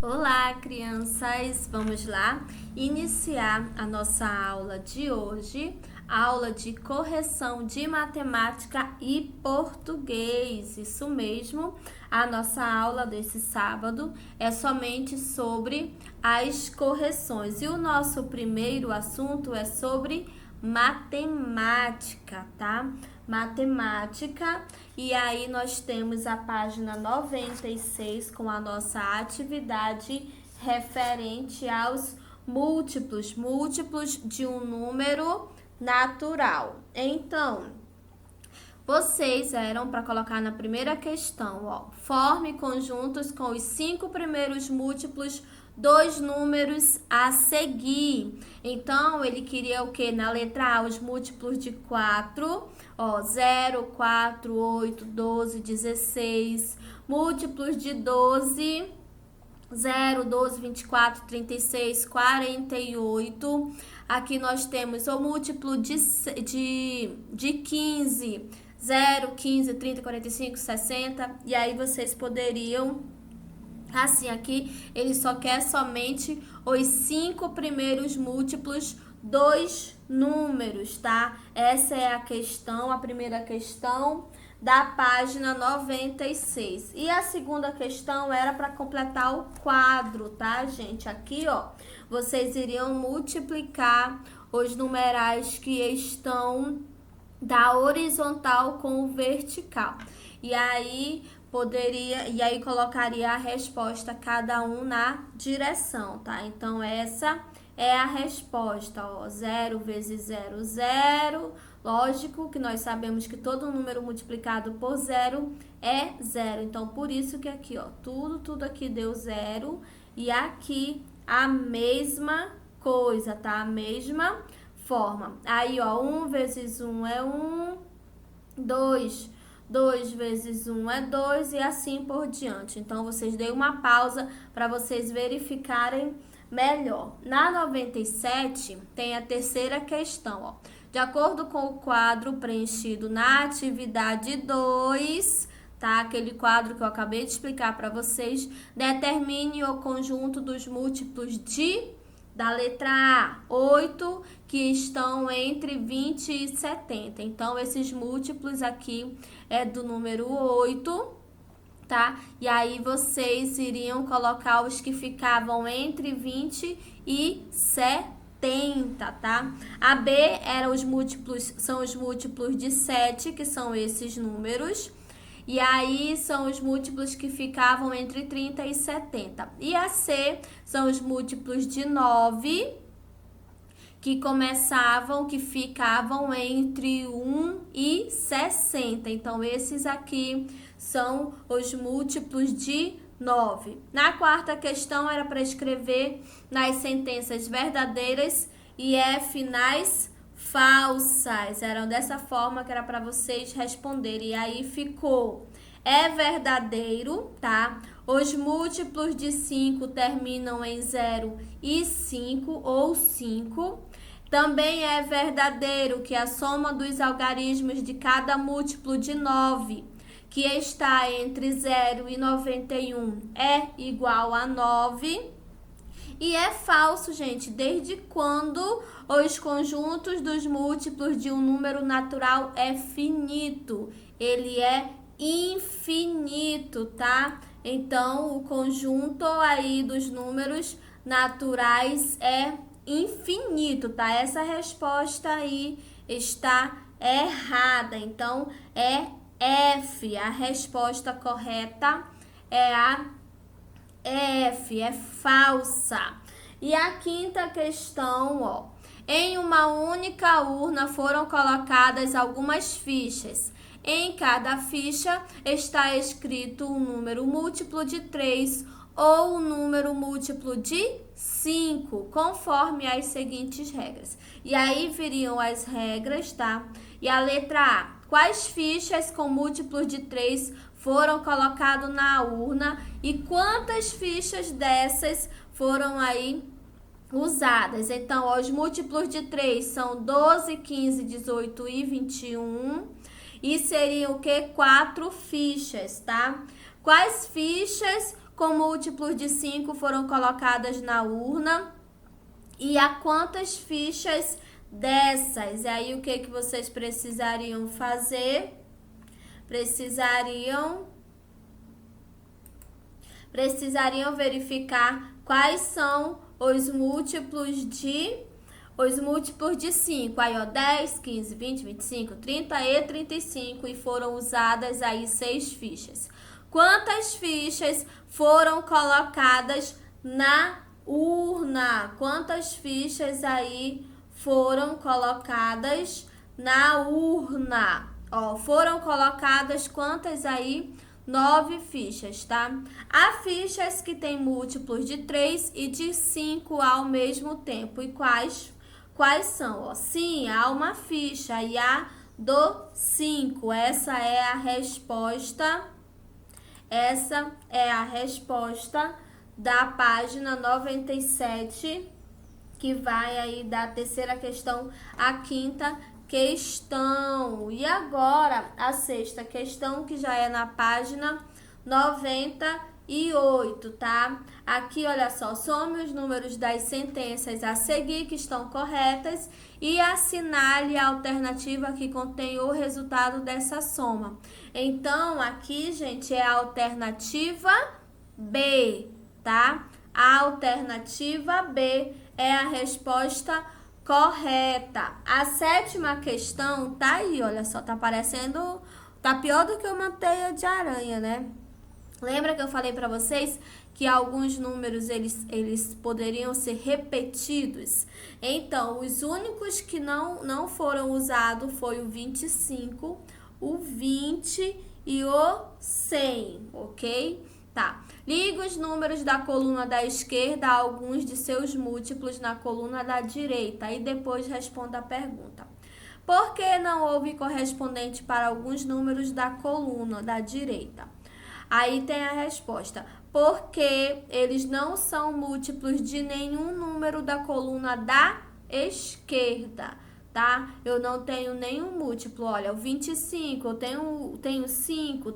Olá, crianças! Vamos lá iniciar a nossa aula de hoje, aula de correção de matemática e português. Isso mesmo, a nossa aula desse sábado é somente sobre as correções. E o nosso primeiro assunto é sobre matemática, tá? Matemática, e aí nós temos a página 96 com a nossa atividade referente aos múltiplos de um número natural. Então, vocês eram para colocar na primeira questão, ó, forme conjuntos com os 5 primeiros múltiplos dos números a seguir. Então, ele queria o que? Na letra A, os múltiplos de 4, ó, 0, 4, 8, 12, 16. Múltiplos de 12, 0, 12, 24, 36, 48. Aqui nós temos o múltiplo de 15, 0, 15, 30, 45, 60. E aí vocês poderiam... Assim, aqui ele só quer somente os 5 primeiros múltiplos dos números, tá? Essa é a questão, a primeira questão da página 96. E a segunda questão era para completar o quadro, tá, gente? Aqui, ó, vocês iriam multiplicar os numerais que estão da horizontal com o vertical. E aí colocaria a resposta cada um na direção, tá? Então essa é a resposta, ó, 0 vezes 0, 0. Lógico que nós sabemos que todo número multiplicado por 0 é 0. Então por isso que aqui, ó, tudo aqui deu 0 e aqui a mesma coisa, tá? A mesma forma. Aí, ó, 1 vezes 1 é 1, 2 vezes 1 é 2 e assim por diante. Então, vocês deem uma pausa para vocês verificarem melhor. Na 97, tem a terceira questão, ó. De acordo com o quadro preenchido na atividade 2, tá? Aquele quadro que eu acabei de explicar para vocês, determine o conjunto dos múltiplos da letra A, 8, que estão entre 20 e 70. Então, esses múltiplos aqui é do número 8, tá? E aí, vocês iriam colocar os que ficavam entre 20 e 70, tá? A B são os múltiplos de 7, que são esses números. E aí são os múltiplos que ficavam entre 30 e 70. E a C são os múltiplos de 9, que ficavam entre 1 e 60. Então, esses aqui são os múltiplos de 9. Na quarta questão, era para escrever nas sentenças verdadeiras e finais falsas. Eram dessa forma que era para vocês responderem. E aí ficou: é verdadeiro, tá? Os múltiplos de 5 terminam em 0 e 5 ou 5. Também é verdadeiro que a soma dos algarismos de cada múltiplo de 9, que está entre 0 e 91, é igual a 9. E é falso, gente, desde quando os conjuntos dos múltiplos de um número natural é finito. Ele é infinito, tá? Então, o conjunto aí dos números naturais é infinito, tá? Essa resposta aí está errada. Então, é F. A resposta correta é a F, é falsa. E a quinta questão, ó. Em uma única urna foram colocadas algumas fichas. Em cada ficha está escrito um número múltiplo de 3 ou um número múltiplo de 5, conforme as seguintes regras. E aí viriam as regras, tá? E a letra A: quais fichas com múltiplos de 3 foram colocadas na urna e quantas fichas dessas foram aí usadas? Então, ó, os múltiplos de 3 são 12, 15, 18 e 21. E seriam o quê? 4 fichas, tá? Quais fichas com múltiplos de 5 foram colocadas na urna e a quantas fichas dessas? E aí o que vocês precisariam fazer? Precisariam verificar quais são os múltiplos de 5. Aí, ó, 10, 15, 20, 25, 30 e 35. E foram usadas aí 6 fichas. Quantas fichas foram colocadas na urna? Quantas fichas aí foram colocadas na urna? Ó, foram colocadas quantas aí? 9 fichas, tá? Há fichas que têm múltiplos de 3 e de 5 ao mesmo tempo. E quais são? Ó, sim, há uma ficha e há do 5. Essa é a resposta da página 97, que vai aí da terceira questão à quinta questão. E agora, a sexta questão, que já é na página 98, tá? Aqui, olha só, some os números das sentenças a seguir que estão corretas e assinale a alternativa que contém o resultado dessa soma. Então, aqui, gente, é a alternativa B, tá? A alternativa B é a resposta correta. A sétima questão tá aí, olha só, tá parecendo, tá pior do que uma teia de aranha, né? Lembra que eu falei para vocês que alguns números eles poderiam ser repetidos? Então, os únicos que não foram usados foi o 25, o 20 e o 100, ok? Tá. Liga os números da coluna da esquerda a alguns de seus múltiplos na coluna da direita e depois responda a pergunta. Por que não houve correspondente para alguns números da coluna da direita? Aí tem a resposta. Porque eles não são múltiplos de nenhum número da coluna da esquerda, tá? Eu não tenho nenhum múltiplo. Olha, o 25, eu tenho 5,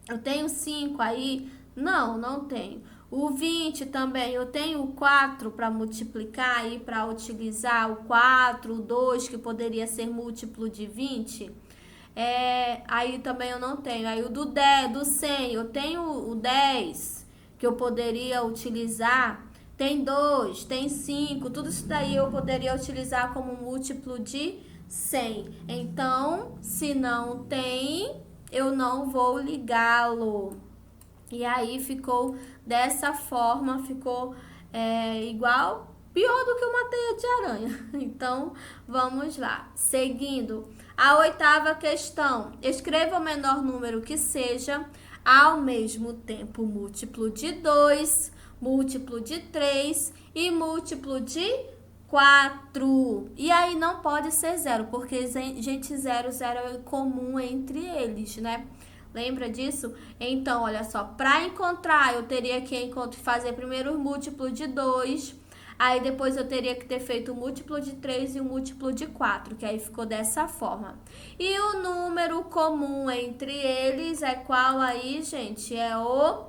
eu tenho 5 aí? Não tenho. O 20 também, eu tenho 4 para multiplicar aí, para utilizar o 4, o 2, que poderia ser múltiplo de 20. Aí também eu não tenho. Aí o do 10, do 100, eu tenho o 10, que eu poderia utilizar. Tem 2, tem 5, tudo isso daí eu poderia utilizar como múltiplo de 100. Então, se não tem, eu não vou ligá-lo. E aí ficou dessa forma, ficou igual, pior do que uma teia de aranha. Então, vamos lá. Seguindo, a oitava questão. Escreva o menor número que seja, ao mesmo tempo múltiplo de 2, múltiplo de 3 e múltiplo de 4. E aí não pode ser 0, porque, gente, 0 é comum entre eles, né? Lembra disso? Então, olha só, para encontrar, eu teria que fazer primeiro o múltiplo de 2, aí depois eu teria que ter feito o múltiplo de 3 e o múltiplo de 4, que aí ficou dessa forma. E o número comum entre eles é qual aí, gente? É o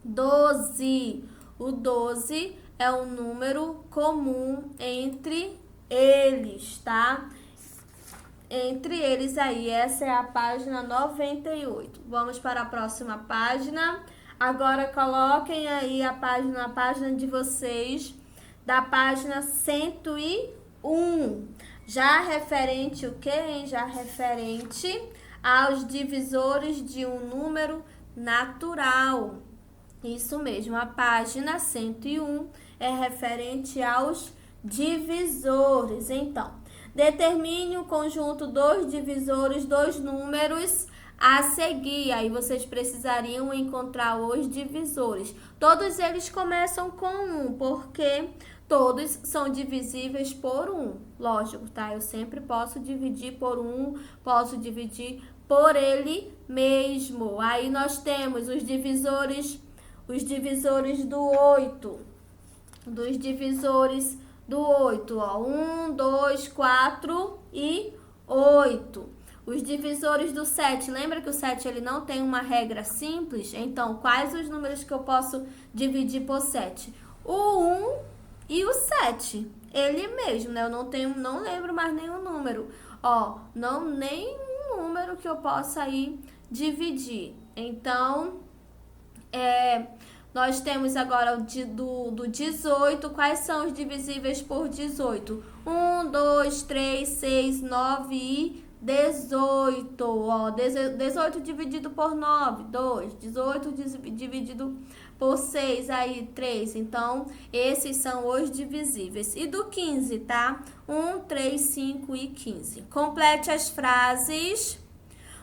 12. O 12 é um número comum entre eles, tá? Entre eles aí, essa é a página 98. Vamos para a próxima página. Agora coloquem aí a página de vocês, da página 101. Já referente o quê, hein? Já referente aos divisores de um número natural. Isso mesmo, a página 101 é referente aos divisores. Então, determine o conjunto dos divisores dos números a seguir. Aí vocês precisariam encontrar os divisores. Todos eles começam com 1, porque todos são divisíveis por 1. Lógico, tá? Eu sempre posso dividir por 1, posso dividir por ele mesmo. Aí nós temos os divisores do 8. Dos divisores do 8, ó, 1, 2, 4 e 8. Os divisores do 7, lembra que o 7 ele não tem uma regra simples? Então, quais os números que eu posso dividir por 7? O 1 e o 7, ele mesmo, né? Eu não lembro mais nenhum número. Ó, nenhum número que eu possa aí dividir. Então, nós temos agora do 18. Quais são os divisíveis por 18? 1, 2, 3, 6, 9 e 18. Ó, 18 dividido por 9, 2. 18 dividido por 6, aí 3. Então, esses são os divisíveis. E do 15, tá? 1, 3, 5 e 15. Complete as frases.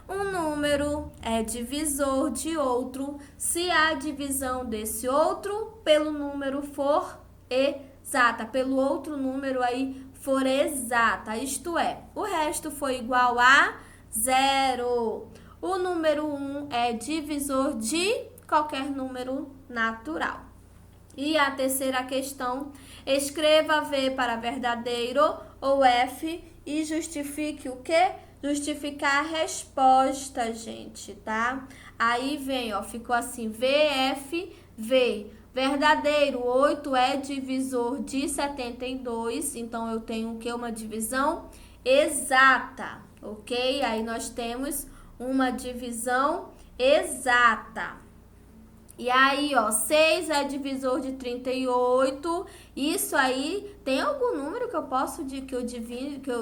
Um número é divisor de outro se a divisão desse outro pelo número for exata, pelo outro número aí for exata, isto é, o resto for igual a 0. O número 1 é divisor de qualquer número natural. E a terceira questão, escreva V para verdadeiro ou F e justifique o quê? Justificar a resposta, gente, tá? Aí vem, ó, ficou assim, VFV. Verdadeiro, 8 é divisor de 72, então eu tenho o quê? Uma divisão exata, ok? Aí nós temos uma divisão exata. E aí, ó, 6 é divisor de 38. Isso aí, tem algum número que eu posso, que eu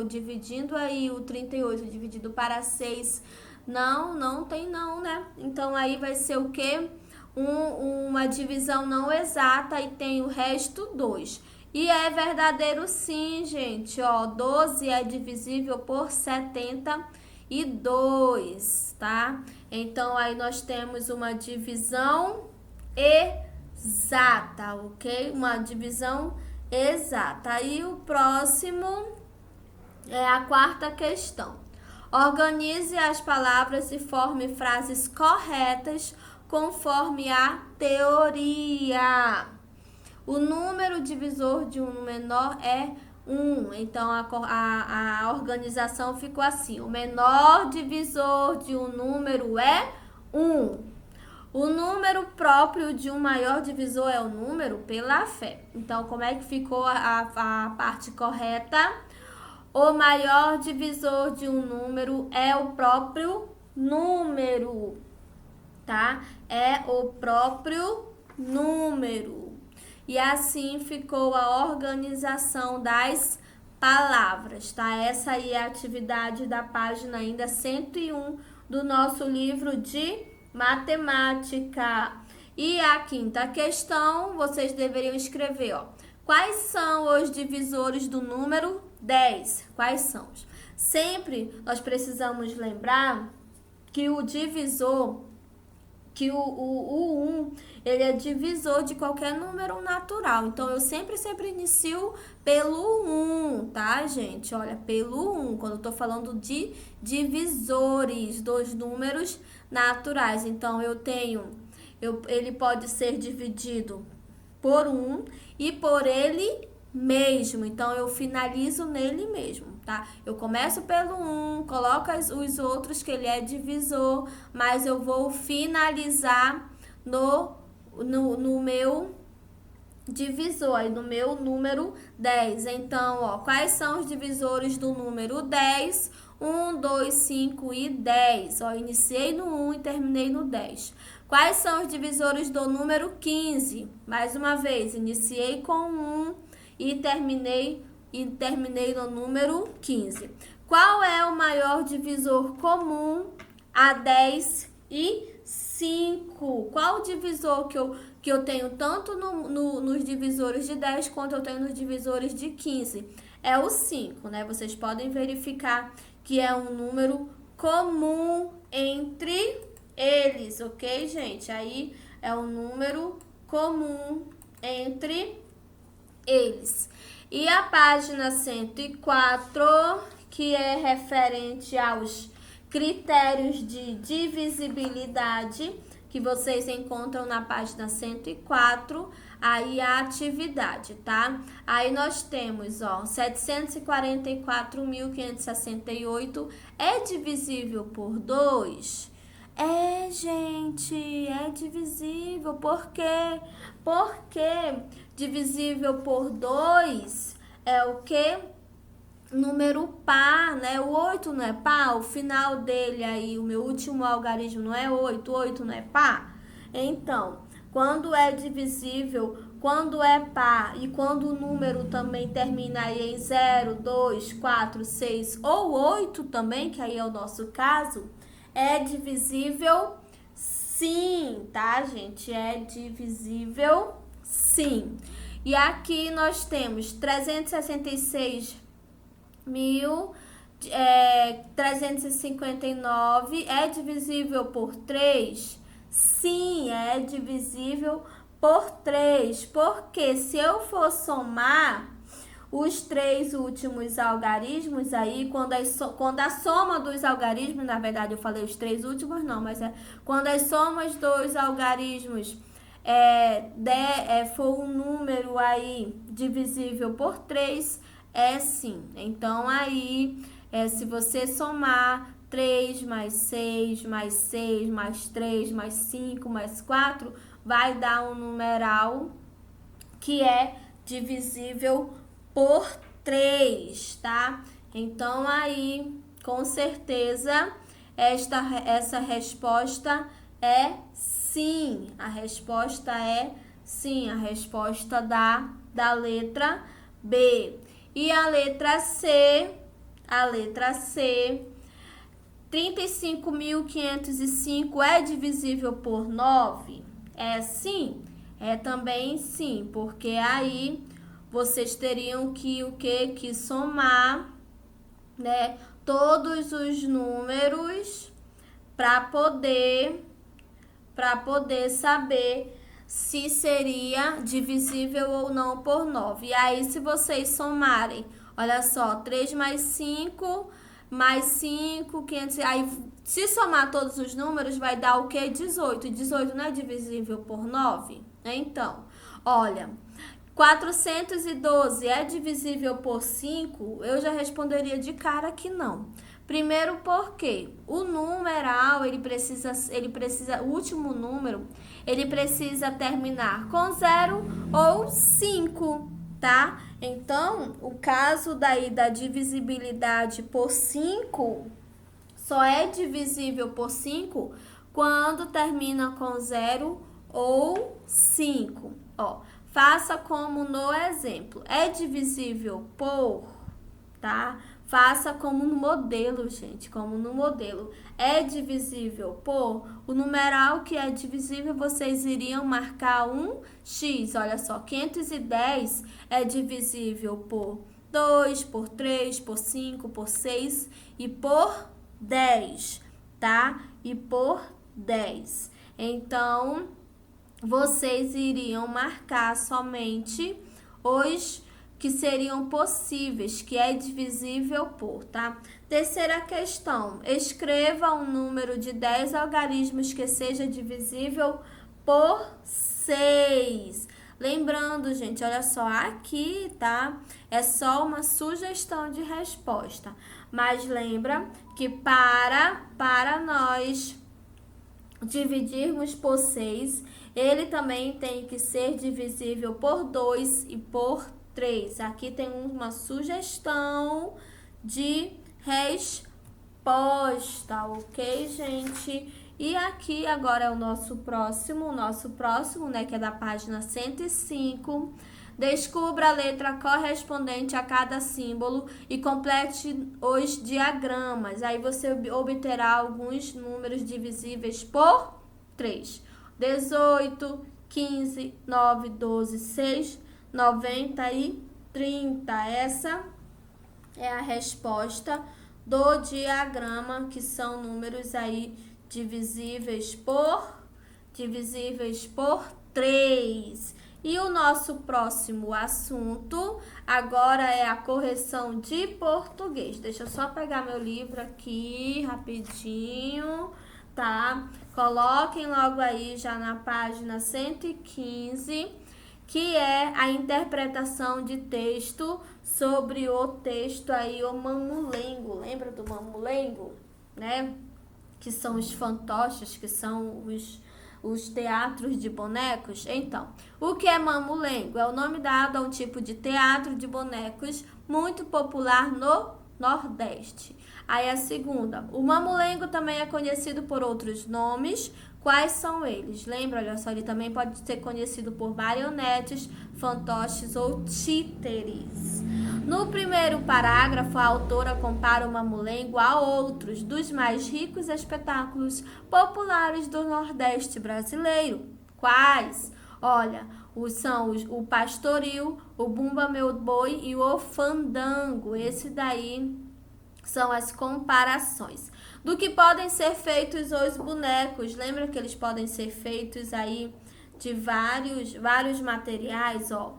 dividindo aí o 38 dividido para 6? Não tem não, né? Então, aí vai ser o quê? Uma divisão não exata e tem o resto 2. E é verdadeiro sim, gente, ó, 12 é divisível por 72, tá? Então, aí nós temos uma divisão exata, ok? Uma divisão exata. Aí o próximo é a quarta questão. Organize as palavras e forme frases corretas conforme a teoria. O número divisor de um menor é 1. Então, a organização ficou assim. O menor divisor de um número é 1. O número próprio de um maior divisor é o número pela fé. Então, como é que ficou a parte correta? O maior divisor de um número é o próprio número, tá? É o próprio número. E assim ficou a organização das palavras, tá? Essa aí é a atividade da página ainda 101 do nosso livro de matemática. E a quinta questão, vocês deveriam escrever, ó. Quais são os divisores do número 10? Quais são? Sempre nós precisamos lembrar que o divisor, que o 1, ele é divisor de qualquer número natural. Então, eu sempre inicio pelo 1, tá, gente? Olha, pelo 1, quando eu tô falando de divisores dos números naturais. Então, ele pode ser dividido por 1 e por ele mesmo. Então, eu finalizo nele mesmo, tá? Eu começo pelo 1, coloco os outros que ele é divisor, mas eu vou finalizar no meu divisor, aí no meu número 10. Então, ó, quais são os divisores do número 10? 1, 2, 5 e 10. Ó, iniciei no 1 e terminei no 10. Quais são os divisores do número 15? Mais uma vez, iniciei com 1 e terminei no número 15. Qual é o maior divisor comum a 10 e 5? Qual o divisor que eu tenho tanto nos divisores de 10 quanto eu tenho nos divisores de 15? É o 5, né? Vocês podem verificar que é um número comum entre eles, ok, gente? Aí é um número comum entre eles. E a página 104, que é referente aos critérios de divisibilidade, que vocês encontram na página 104, aí a atividade, tá? Aí nós temos, ó, 744.568 é divisível por 2? É, gente, é divisível. Por quê? Porque divisível por 2 é o quê? Número par, né? O 8 não é par? O final dele aí, o meu último algarismo não é 8? 8 não é par? Então, quando é divisível, quando é par e quando o número também termina aí em 0, 2, 4, 6 ou 8 também, que aí é o nosso caso, é divisível sim, tá, gente? É divisível sim. E aqui nós temos 359 é divisível por 3? Sim, é divisível por 3. Porque se eu for somar os 3 últimos algarismos aí, quando a soma dos algarismos, na verdade eu falei os 3 últimos não, mas quando as somas dos algarismos for um número aí divisível por 3, é sim. Então aí, se você somar 3 mais 6, mais 6, mais 3, mais 5, mais 4, vai dar um numeral que é divisível por 3, tá? Então aí, com certeza, essa resposta é sim. A resposta é sim, a resposta da letra B. E a letra C, 35.505 é divisível por 9? É sim? É também sim, porque aí vocês teriam que o quê? Que somar, né, todos os números para poder saber se seria divisível ou não por 9. E aí, se vocês somarem, olha só, 3 mais 5, mais 5, 500... Aí, se somar todos os números, vai dar o quê? 18. 18 não é divisível por 9? Então, olha, 412 é divisível por 5? Eu já responderia de cara que não. Primeiro porque o numeral, o último número, ele precisa terminar com 0 ou 5, tá? Então, o caso daí da divisibilidade por 5, só é divisível por 5 quando termina com 0 ou 5. Ó, faça como no exemplo. É divisível por, tá? Faça como no modelo, gente, como no modelo. É divisível por, o numeral que é divisível, vocês iriam marcar um X. Olha só, 510 é divisível por 2, por 3, por 5, por 6 e por 10, tá? E por 10. Então, vocês iriam marcar somente os que seriam possíveis, que é divisível por, tá? Terceira questão, escreva um número de 10 algarismos que seja divisível por 6. Lembrando, gente, olha só, aqui, tá? É só uma sugestão de resposta. Mas lembra que para nós dividirmos por 6, ele também tem que ser divisível por 2 e por 3. Aqui tem uma sugestão de resposta, ok, gente? E aqui agora é o nosso próximo, né, que é da página 105. Descubra a letra correspondente a cada símbolo e complete os diagramas. Aí você obterá alguns números divisíveis por 3. 18, 15, 9, 12, 6, 90 e 30. Essa é a resposta do diagrama, que são números aí divisíveis por 3. E o nosso próximo assunto agora é a correção de português. Deixa eu só pegar meu livro aqui rapidinho tá? Coloquem logo aí já na página 115, que é a interpretação de texto sobre o texto aí, o mamulengo. Lembra do mamulengo, né? Que são os fantoches, que são os teatros de bonecos. Então, o que é mamulengo? É o nome dado a um tipo de teatro de bonecos muito popular no Nordeste. Aí a segunda, o mamulengo também é conhecido por outros nomes. Quais são eles? Lembra, olha só, ele também pode ser conhecido por marionetes, fantoches ou títeres. No primeiro parágrafo, a autora compara o mamulengo a outros dos mais ricos espetáculos populares do Nordeste brasileiro. Quais? Olha, são o pastoril, o bumba meu boi e o fandango. Esse daí são as comparações. Do que podem ser feitos os bonecos. Lembra que eles podem ser feitos aí de vários materiais, ó.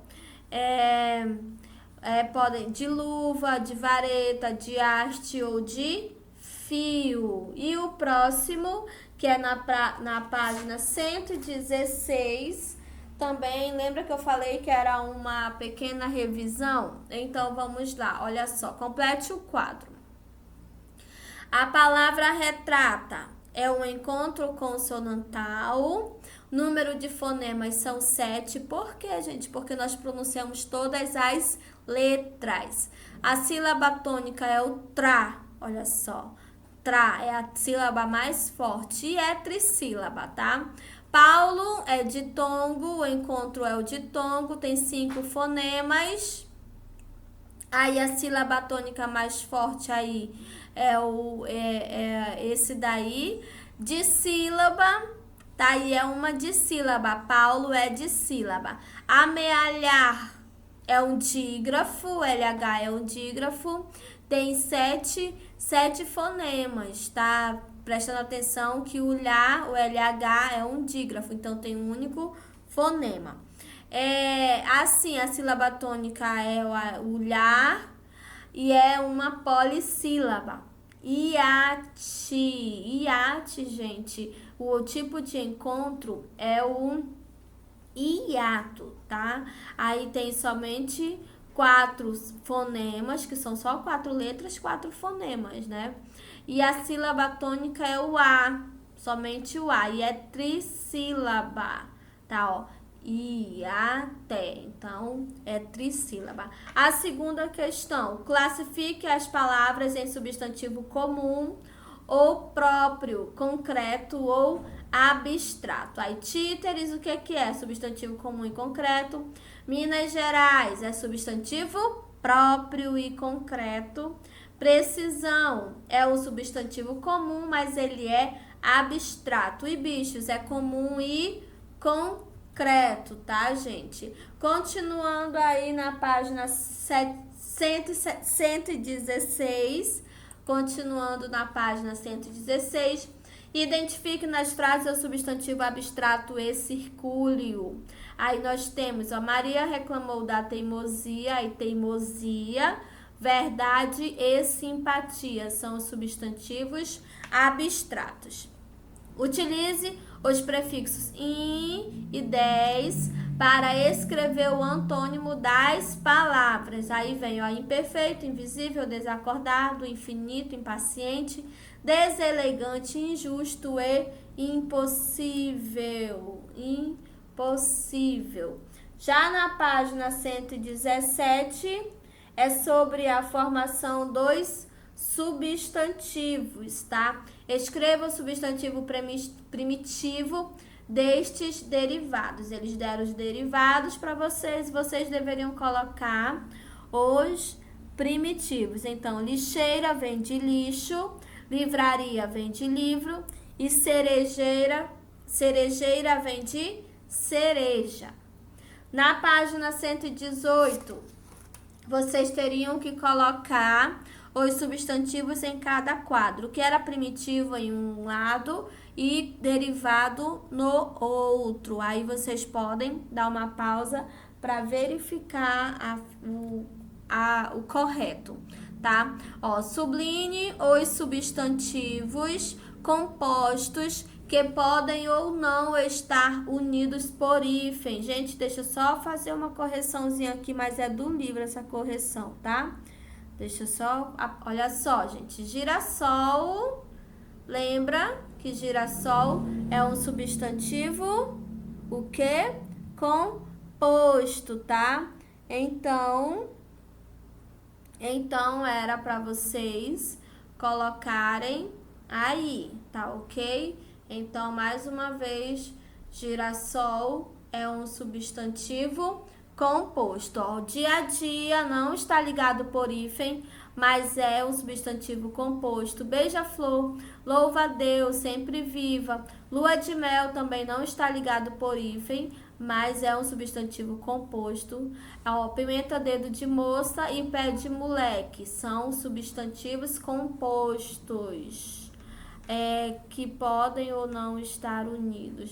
Podem de luva, de vareta, de haste ou de fio. E o próximo, que é na página 116, também lembra que eu falei que era uma pequena revisão? Então vamos lá, olha só, complete o quadro. A palavra retrata é um encontro consonantal. Número de fonemas são 7. Por quê, gente? Porque nós pronunciamos todas as letras. A sílaba tônica é o tra. Olha só. Tra é a sílaba mais forte e é trissílaba, tá? Paulo é ditongo, o encontro é o ditongo, tem 5 fonemas. Aí a sílaba tônica mais forte aí é esse daí. Dissílaba, tá? Aí é uma dissílaba. Paulo é dissílaba. Amealhar é um dígrafo, LH é um dígrafo. Tem 7 fonemas, tá? Prestando atenção que o LH é um dígrafo, então tem um único fonema. Assim, a sílaba tônica é o lhar e é uma polissílaba. Iate, gente, o tipo de encontro é o hiato, tá? Aí tem somente 4 fonemas, que são só 4 letras, 4 fonemas, né? E a sílaba tônica é o A, somente o A, e é trissílaba, tá? Ó, até, então é trissílaba. A segunda questão, classifique as palavras em substantivo comum ou próprio, concreto ou abstrato. Aí, títeres, o que é? Substantivo comum e concreto. Minas Gerais é substantivo próprio e concreto. Precisão é um substantivo comum, mas ele é abstrato. E bichos é comum e concreto, tá, gente? Continuando aí na página 116, continuando na página 116, identifique nas frases o substantivo abstrato e circúleo. Aí nós temos, ó, Maria reclamou da teimosia e teimosia, verdade e simpatia são os substantivos abstratos. Utilize os prefixos in e des para escrever o antônimo das palavras. Aí vem, ó, imperfeito, invisível, desacordado, infinito, impaciente, deselegante, injusto e impossível. Impossível. Já na página 117 é sobre a formação dos substantivos, tá? Escreva o substantivo primitivo destes derivados. Eles deram os derivados para vocês, vocês deveriam colocar os primitivos. Então, lixeira vem de lixo, livraria vem de livro e cerejeira vem de cereja. Na página 118, vocês teriam que colocar os substantivos em cada quadro, que era primitivo em um lado e derivado no outro. Aí vocês podem dar uma pausa para verificar o correto, tá? Ó, sublinhe os substantivos compostos que podem ou não estar unidos por hífen. Gente, deixa eu só fazer uma correçãozinha aqui, mas é do livro essa correção, tá? Deixa eu só... Olha só, gente. Girassol, lembra que girassol é um substantivo, o quê? Composto, tá? Então era para vocês colocarem aí, tá ok? Então, mais uma vez, girassol é um substantivo composto. Ó, o dia a dia não está ligado por hífen, mas é um substantivo composto. Beija-flor, louva a Deus, sempre viva. Lua de mel também não está ligado por hífen, mas é um substantivo composto. Ó, pimenta, dedo de moça e pé de moleque são substantivos compostos. Que podem ou não estar unidos.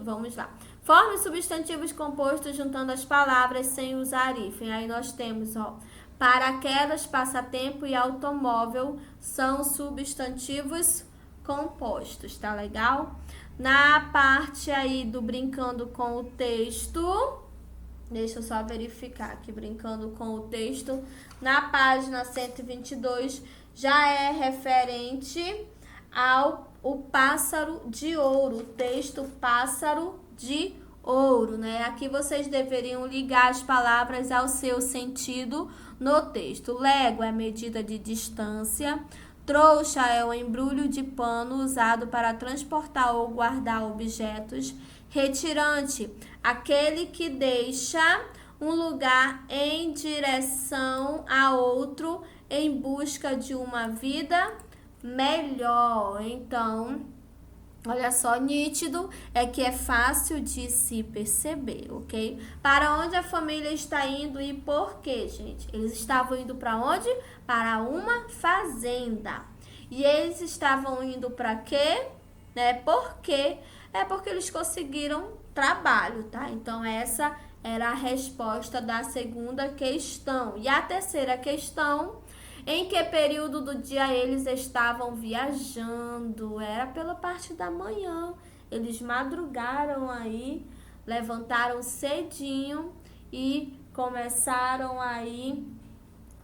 Vamos lá. Forme substantivos compostos juntando as palavras sem usar hífen. Aí nós temos, ó, paraquedas, passatempo e automóvel são substantivos compostos, tá legal? Na parte aí do brincando com o texto, deixa eu só verificar aqui, brincando com o texto, na página 122, já é referente o pássaro de ouro, o texto pássaro de ouro, né? Aqui vocês deveriam ligar as palavras ao seu sentido no texto. Légua é medida de distância. Trouxa é o embrulho de pano usado para transportar ou guardar objetos. Retirante, aquele que deixa um lugar em direção a outro em busca de uma vida melhor. Então, olha só, nítido é que é fácil de se perceber, ok? Para onde a família está indo e por quê, gente? Eles estavam indo para onde? Para uma fazenda. E eles estavam indo para quê? Por quê? É porque eles conseguiram trabalho, tá? Então, essa era a resposta da segunda questão. E a terceira questão: em que período do dia eles estavam viajando? Era pela parte da manhã. Eles madrugaram aí, levantaram cedinho e começaram aí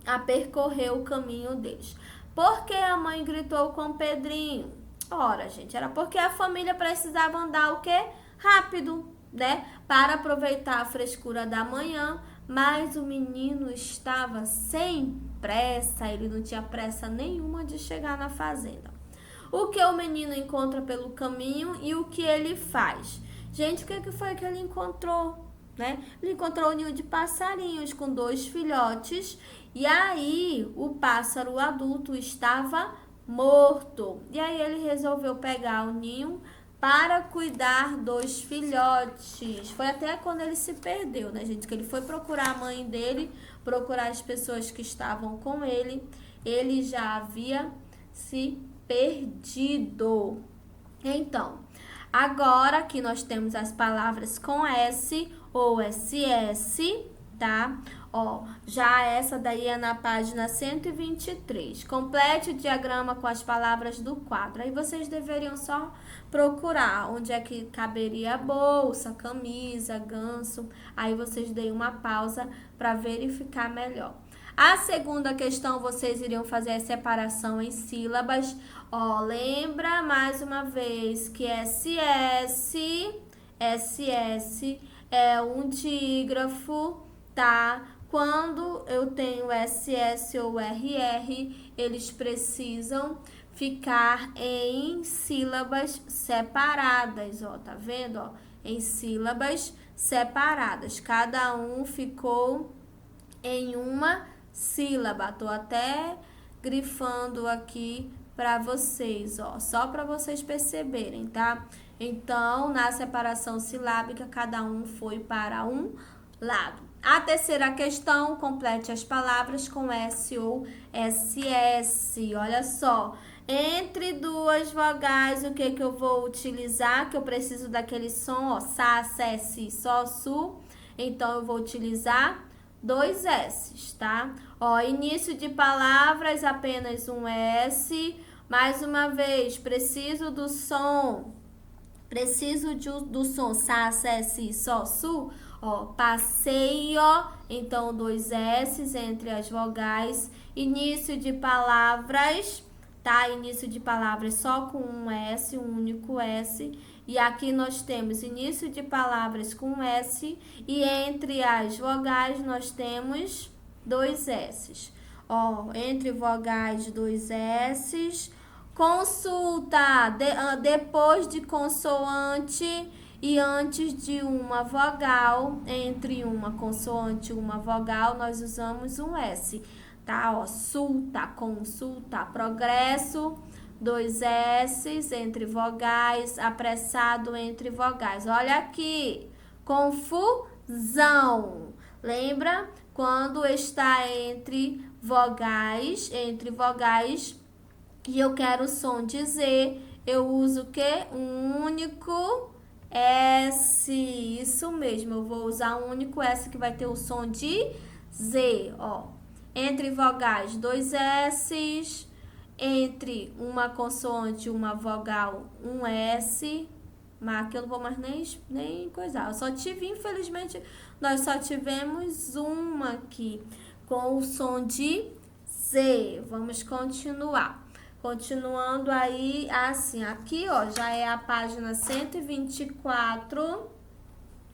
a percorrer o caminho deles. Por que a mãe gritou com Pedrinho? Ora, gente, era porque a família precisava andar o quê? Rápido, né? Para aproveitar a frescura da manhã, mas o menino estava sem pressa, ele não tinha pressa nenhuma de chegar na fazenda. O que o menino encontra pelo caminho e o que ele faz? Gente, o que foi que ele encontrou? Né? Ele encontrou um ninho de passarinhos com 2 filhotes e aí o pássaro adulto estava morto. E aí ele resolveu pegar o ninho para cuidar dos filhotes. Foi até quando ele se perdeu, né, gente? Que ele foi procurar a mãe dele, procurar as pessoas que estavam com ele. Ele já havia se perdido. Então, agora que nós temos as palavras com S ou SS, tá? Ó, já essa daí é na página 123. Complete o diagrama com as palavras do quadro. Aí vocês deveriam só procurar onde é que caberia bolsa, camisa, ganso. Aí vocês deem uma pausa para verificar melhor. A segunda questão, vocês iriam fazer a separação em sílabas. Ó, lembra mais uma vez que SS é um dígrafo, tá? Quando eu tenho SS ou RR, eles precisam ficar em sílabas separadas, ó, tá vendo, ó? Em sílabas separadas. Cada um ficou em uma sílaba. Tô até grifando aqui para vocês, ó, só para vocês perceberem, tá? Então, na separação silábica, cada um foi para um lado. A terceira questão, complete as palavras com S ou SS. Olha só, entre duas vogais, o que eu vou utilizar? Que eu preciso daquele som, ó, sa, se, si, só, su. Então, eu vou utilizar 2 S's, tá? Ó, início de palavras, apenas um S. Mais uma vez, preciso do som. Preciso do som sa, sé, si, sol, su. Ó, passeio, então 2 S entre as vogais. Início de palavras, tá? Início de palavras só com um S, um único S. E aqui nós temos início de palavras com S. E entre as vogais nós temos 2 S's. Ó, entre vogais 2 S's. Consulta, depois de consoante e antes de uma vogal, entre uma consoante e uma vogal, nós usamos um S, tá? Ó, sulta, consulta, progresso, 2 S's entre vogais, apressado entre vogais. Olha aqui, confusão. Lembra? Quando está entre vogais, e eu quero o som de Z, eu uso o quê? Um único S. Isso mesmo, eu vou usar um único S que vai ter o som de Z, ó. Entre vogais, 2 S's. Entre uma consoante e uma vogal, um S. Mas aqui eu não vou mais nem coisar. Eu só tive, infelizmente, nós só tivemos uma aqui com o som de Z. Vamos continuar. Continuando aí, assim, aqui, ó, já é a página 124,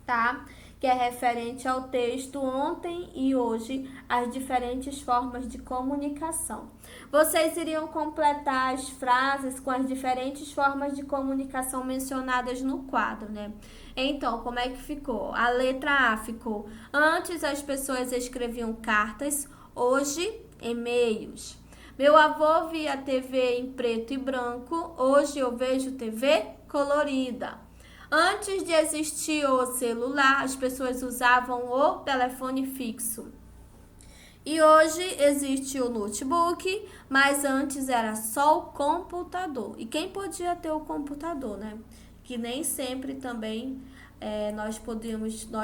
tá? Que é referente ao texto ontem e hoje, as diferentes formas de comunicação. Vocês iriam completar as frases com as diferentes formas de comunicação mencionadas no quadro, né? Então, como é que ficou? A letra A ficou: antes as pessoas escreviam cartas, hoje e-mails. Meu avô via TV em preto e branco, hoje eu vejo TV colorida. Antes de existir o celular, as pessoas usavam o telefone fixo. E hoje existe o notebook, mas antes era só o computador. E quem podia ter o computador, né? Que nem sempre também nós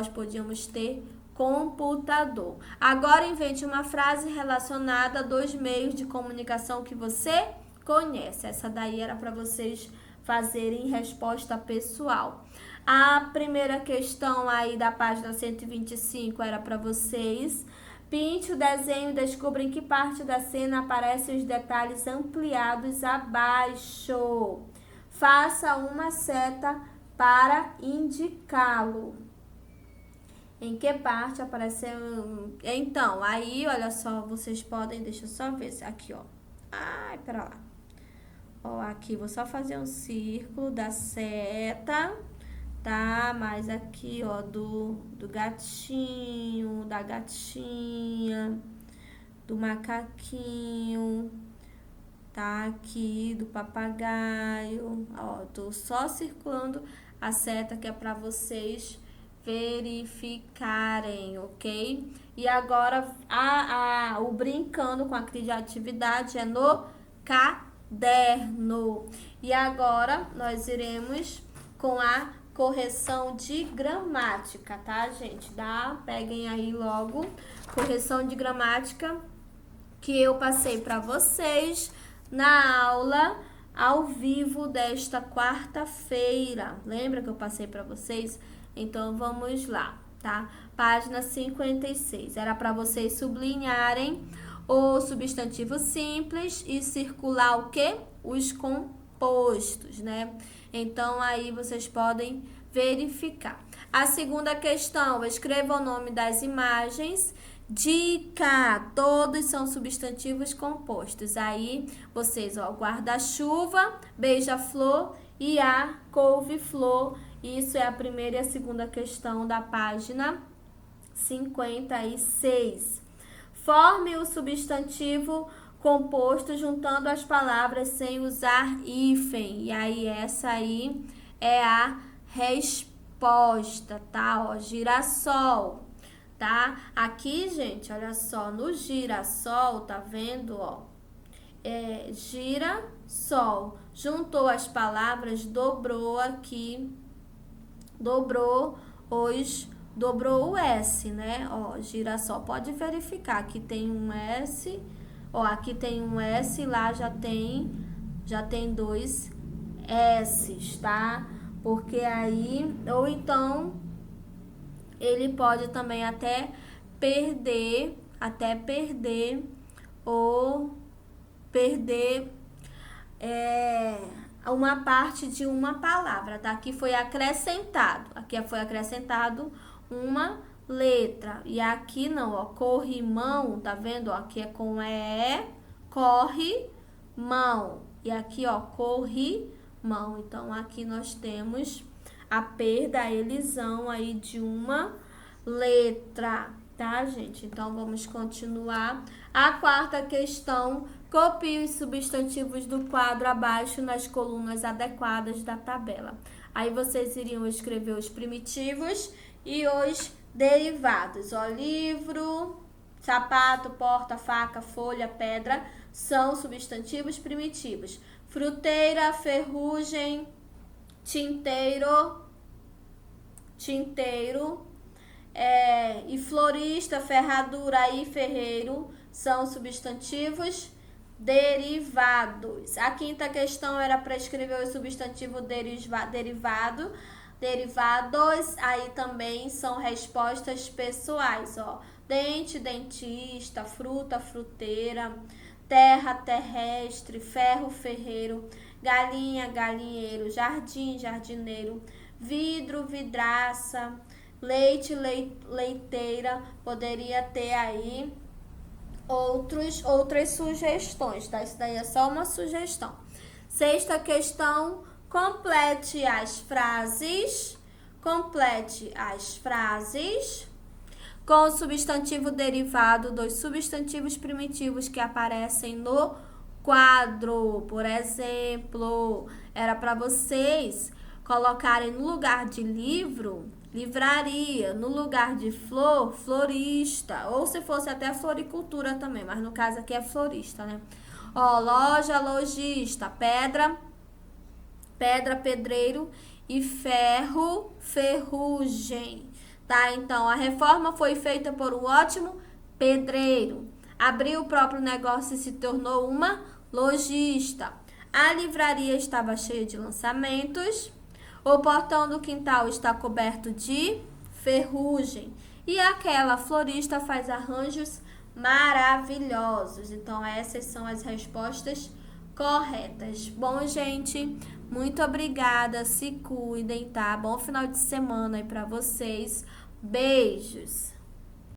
podíamos ter computador. Agora invente uma frase relacionada a 2 meios de comunicação que você conhece. Essa daí era para vocês fazerem resposta pessoal. A primeira questão aí da página 125 era para vocês. Pinte o desenho e descubra em que parte da cena aparecem os detalhes ampliados abaixo. Faça uma seta para indicá-lo. Em que parte apareceu? Então, aí, olha só, vocês podem, deixa eu só ver, aqui, ó. Ai, pera lá. Ó, aqui, vou só fazer um círculo da seta, tá? Mas aqui, ó, do gatinho, da gatinha, do macaquinho, tá? Aqui, do papagaio. Ó, tô só circulando a seta que é pra vocês verificarem, ok? E agora o brincando com a criatividade é no caderno. E agora nós iremos com a correção de gramática, tá, gente? Peguem aí logo correção de gramática que eu passei para vocês na aula ao vivo desta quarta-feira. Lembra que eu passei para vocês? Então, vamos lá, tá? Página 56. Era para vocês sublinharem o substantivo simples e circular o quê? Os compostos, né? Então, aí vocês podem verificar. A segunda questão, escreva o nome das imagens. Dica, todos são substantivos compostos. Aí, vocês, ó, guarda-chuva, beija-flor e a couve-flor. Isso é a primeira e a segunda questão da página 56. Forme o substantivo composto juntando as palavras sem usar hífen. E aí, essa aí é a resposta, tá? Ó, girassol, tá? Aqui, gente, olha só, no girassol, tá vendo, ó? Girassol. Juntou as palavras, dobrou aqui, dobrou o S, né? Ó, girassol. Pode verificar, aqui tem um S, ó, aqui tem um S, lá já tem já tem 2 S's, tá? Porque aí, ou então, ele pode também até perder uma parte de uma palavra, tá? Aqui foi acrescentado uma letra. E aqui não, ó, corrimão, tá vendo? Ó, aqui é com corre, mão. E aqui, ó, corrimão. Então, aqui nós temos a perda, a elisão aí de uma letra, tá, gente? Então, vamos continuar. A quarta questão: copie os substantivos do quadro abaixo nas colunas adequadas da tabela. Aí, vocês iriam escrever os primitivos e os derivados. Ó, livro, sapato, porta, faca, folha, pedra são substantivos primitivos. Fruteira, ferrugem, tinteiro, e florista, ferradura e ferreiro são substantivos derivados. A quinta questão era para escrever o substantivo derivados, aí também são respostas pessoais, ó. Dente, dentista, fruta, fruteira, terra, terrestre, ferro, ferreiro, galinha, galinheiro, jardim, jardineiro, vidro, vidraça, leite, leiteira. Poderia ter aí outras sugestões, tá? Isso daí é só uma sugestão. Sexta questão: complete as frases com o substantivo derivado dos substantivos primitivos que aparecem no quadro. Por exemplo, era para vocês colocarem no lugar de livro, livraria, no lugar de flor, florista, ou se fosse até floricultura também, mas no caso aqui é florista, né? Ó, loja, lojista, pedra, pedreiro e ferro, ferrugem, tá? Então, a reforma foi feita por um ótimo pedreiro. Abriu o próprio negócio e se tornou uma lojista. A livraria estava cheia de lançamentos. O portão do quintal está coberto de ferrugem. E aquela florista faz arranjos maravilhosos. Então, essas são as respostas corretas. Bom, gente, muito obrigada. Se cuidem, tá? Bom final de semana aí pra vocês. Beijos!